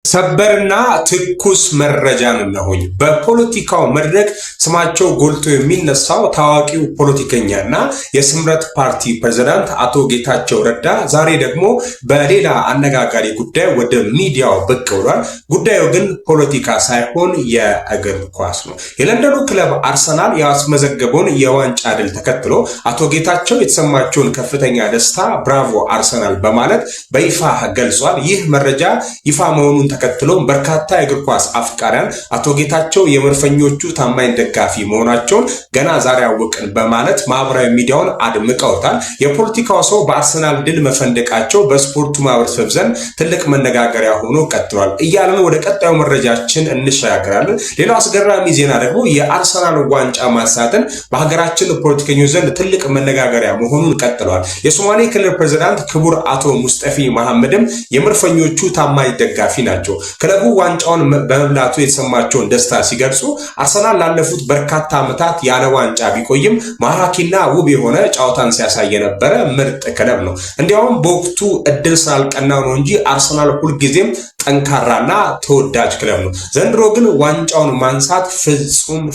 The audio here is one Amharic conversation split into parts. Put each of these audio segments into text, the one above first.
ሰበርና ትኩስ መረጃን እነሆኝ። በፖለቲካው መድረክ ስማቸው ጎልቶ የሚነሳው ታዋቂው ፖለቲከኛና የስምረት ፓርቲ ፕሬዝዳንት አቶ ጌታቸው ረዳ ዛሬ ደግሞ በሌላ አነጋጋሪ ጉዳይ ወደ ሚዲያው ብቅ ብሏል። ጉዳዩ ግን ፖለቲካ ሳይሆን የእግር ኳስ ነው። የለንደኑ ክለብ አርሰናል ያስመዘገበውን የዋንጫ ድል ተከትሎ አቶ ጌታቸው የተሰማቸውን ከፍተኛ ደስታ ብራቮ አርሰናል በማለት በይፋ ገልጿል። ይህ መረጃ ይፋ መሆኑን ተከትሎ በርካታ የእግር ኳስ አፍቃሪያን አቶ ጌታቸው የመድፈኞቹ ታማኝ ደጋፊ መሆናቸውን ገና ዛሬ አወቅን በማለት ማህበራዊ ሚዲያውን አድምቀውታል። የፖለቲካው ሰው በአርሰናል ድል መፈንደቃቸው በስፖርቱ ማህበረሰብ ዘንድ ትልቅ መነጋገሪያ ሆኖ ቀጥሏል እያለን ወደ ቀጣዩ መረጃችን እንሻገራለን። ሌላው አስገራሚ ዜና ደግሞ የአርሰናል ዋንጫ ማንሳትን በሀገራችን ፖለቲከኞች ዘንድ ትልቅ መነጋገሪያ መሆኑን ቀጥሏል። የሶማሌ ክልል ፕሬዝዳንት ክቡር አቶ ሙስጠፊ መሐመድም የመድፈኞቹ ታማኝ ደጋፊ ናቸው። ክለቡ ዋንጫውን በመብላቱ የተሰማቸውን ደስታ ሲገልጹ አርሰናል ላለፉት በርካታ ዓመታት ያለ ዋንጫ ቢቆይም ማራኪና ውብ የሆነ ጨዋታን ሲያሳይ የነበረ ምርጥ ክለብ ነው። እንዲያውም በወቅቱ እድል ስላልቀናው ነው እንጂ አርሰናል ሁልጊዜም ጠንካራና ተወዳጅ ክለብ ነው። ዘንድሮ ግን ዋንጫውን ማንሳት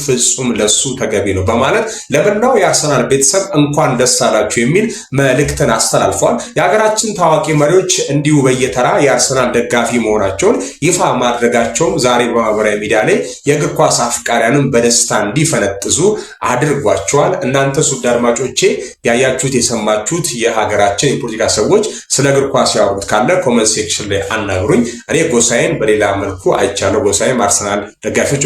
ፍጹም ለሱ ተገቢ ነው በማለት ለመላው የአርሰናል ቤተሰብ እንኳን ደስ አላችሁ የሚል መልእክትን አስተላልፈዋል። የሀገራችን ታዋቂ መሪዎች እንዲሁ በየተራ የአርሰናል ደጋፊ መሆናቸውን ይፋ ማድረጋቸውም ዛሬ በማህበራዊ ሚዲያ ላይ የእግር ኳስ አፍቃሪያንም በደስታ እንዲፈነጥዙ አድርጓቸዋል። እናንተ ውድ አድማጮቼ ያያችሁት የሰማችሁት የሀገራችን የፖለቲካ ሰዎች ስለ እግር ኳስ ያወሩት ካለ ኮሜንት ሴክሽን ላይ አናግሩኝ። እኔ ጎሳዬን በሌላ መልኩ አይቻለሁ። ጎሳዬም አርሰናል ደጋፊዎች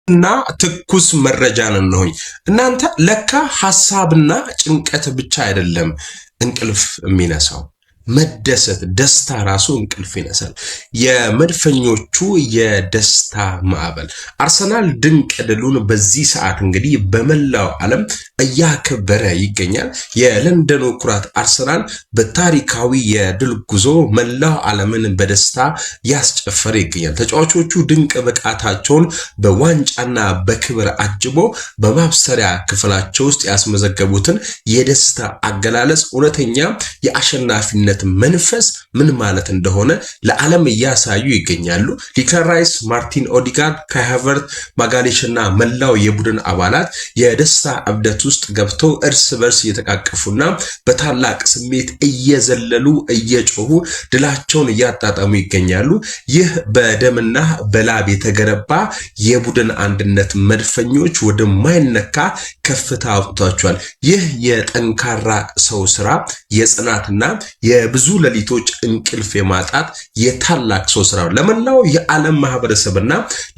እና ትኩስ መረጃን ነው። እናንተ ለካ ሐሳብና ጭንቀት ብቻ አይደለም እንቅልፍ የሚነሳው፣ መደሰት ደስታ ራሱ እንቅልፍ ይነሳል። የመድፈኞቹ የደስታ ማዕበል አርሰናል ድንቅ ድሉን በዚህ ሰዓት እንግዲህ በመላው ዓለም እያከበረ ይገኛል። የለንደኑ ኩራት አርሰናል በታሪካዊ የድል ጉዞ መላው ዓለምን በደስታ ያስጨፈረ ይገኛል። ተጫዋቾቹ ድንቅ ብቃታቸውን በዋንጫና በክብር አጅቦ በማብሰሪያ ክፍላቸው ውስጥ ያስመዘገቡትን የደስታ አገላለጽ እውነተኛ የአሸናፊነት መንፈስ ምን ማለት እንደሆነ ለዓለም እያሳዩ ይገኛሉ። ዲክላን ራይስ፣ ማርቲን ኦዲጋርድ፣ ካይ ሃቨርትዝ፣ ማጋሌሽና መላው የቡድን አባላት የደስታ እብደት ውስጥ ገብተው እርስ በርስ እየተቃቀፉና በታላቅ ስሜት እየዘለሉ እየጮሁ ድላቸውን እያጣጣሙ ይገኛሉ። ይህ በደምና በላብ የተገነባ የቡድን አንድነት መድፈኞች ወደማይነካ ከፍታ አውጥቷቸዋል። ይህ የጠንካራ ሰው ስራ የጽናትና የብዙ ሌሊቶች እንቅልፍ የማጣት የታላቅ ሰው ስራ ነው። ለመላው የዓለም ማህበረሰብና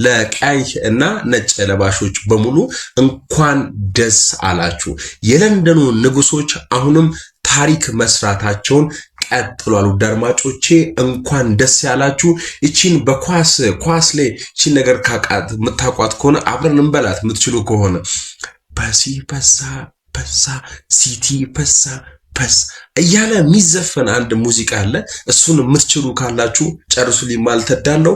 ለቀይ እና ነጭ ለባሾች በሙሉ እንኳን ደስ አላችሁ። የለንደኑ ንጉሶች አሁንም ታሪክ መስራታቸውን ቀጥሏል። ውድ አድማጮቼ እንኳን ደስ ያላችሁ። እቺን በኳስ ላይ እቺን ነገር ካቃት የምታቋት ከሆነ አብረን እንበላት የምትችሉ ከሆነ በዛ ሲቲ ፐስ እያለ የሚዘፈን አንድ ሙዚቃ አለ። እሱን የምትችሉ ካላችሁ ጨርሱልኝ ማለት እወዳለሁ።